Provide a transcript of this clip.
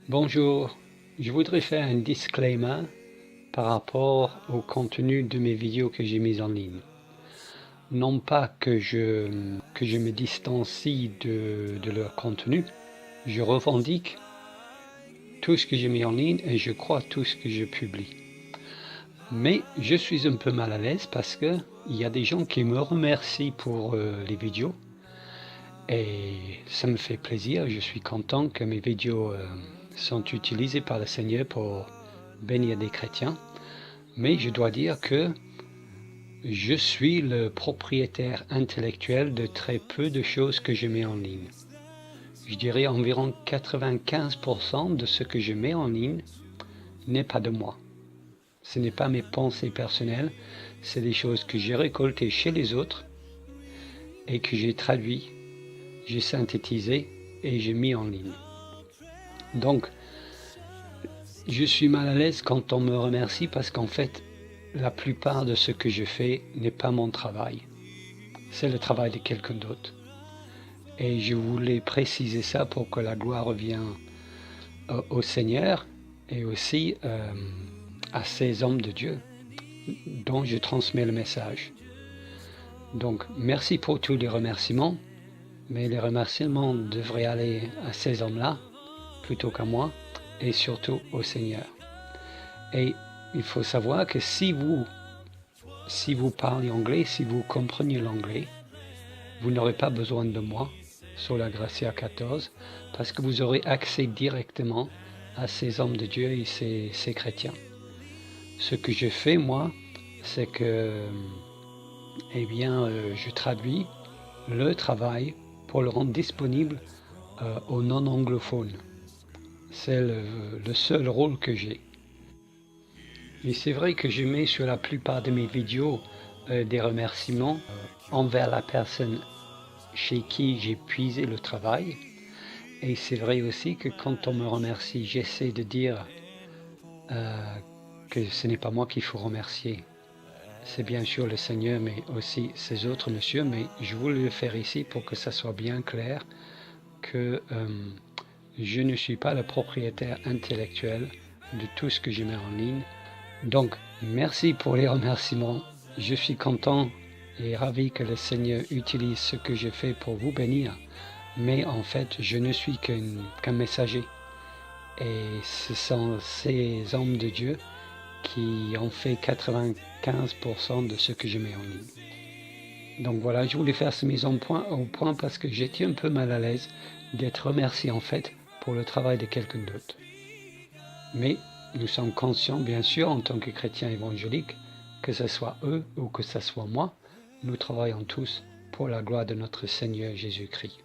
Bonjour, je voudrais faire un disclaimer par rapport au contenu de mes vidéos que j'ai mises en ligne. Non pas que je me distancie de leur contenu, je revendique tout ce que j'ai mis en ligne et je crois tout ce que je publie. Mais je suis un peu mal à l'aise parce que il y a des gens qui me remercient pour les vidéos et ça me fait plaisir, je suis content que mes vidéos sont utilisées par le Seigneur pour bénir des chrétiens, mais je dois dire que je suis le propriétaire intellectuel de très peu de choses que je mets en ligne. Je dirais environ 95% de ce que je mets en ligne n'est pas de moi. Ce n'est pas mes pensées personnelles, c'est des choses que j'ai récoltées chez les autres et que j'ai traduit, j'ai synthétisé et j'ai mis en ligne. Donc, je suis mal à l'aise quand on me remercie parce qu'en fait, la plupart de ce que je fais n'est pas mon travail. C'est le travail de quelqu'un d'autre. Et je voulais préciser ça pour que la gloire revienne au Seigneur et aussi à ces hommes de Dieu dont je transmets le message. Donc, merci pour tous les remerciements, mais les remerciements devraient aller à ces hommes-là plutôt qu'à moi et surtout au Seigneur. Et il faut savoir que si vous parlez anglais, si vous comprenez l'anglais, vous n'aurez pas besoin de moi sur la Gracia 14 parce que vous aurez accès directement à ces hommes de Dieu et ces chrétiens. Ce que je fais, moi, c'est que je traduis le travail pour le rendre disponible aux non-anglophones. C'est le seul rôle que j'ai. Mais c'est vrai que je mets sur la plupart de mes vidéos des remerciements envers la personne chez qui j'ai puisé le travail. Et c'est vrai aussi que quand on me remercie, j'essaie de dire que ce n'est pas moi qu'il faut remercier. C'est bien sûr le Seigneur, mais aussi ces autres messieurs, mais je voulais le faire ici pour que ça soit bien clair que je ne suis pas le propriétaire intellectuel de tout ce que je mets en ligne. Donc, merci pour les remerciements. Je suis content et ravi que le Seigneur utilise ce que je fais pour vous bénir. Mais en fait, je ne suis qu'un messager. Et ce sont ces hommes de Dieu qui ont fait 95% de ce que je mets en ligne. Donc voilà, je voulais faire cette mise au point parce que j'étais un peu mal à l'aise d'être remercié en fait pour le travail de quelqu'un d'autre. Mais nous sommes conscients, bien sûr, en tant que chrétiens évangéliques, que ce soit eux ou que ce soit moi, nous travaillons tous pour la gloire de notre Seigneur Jésus-Christ.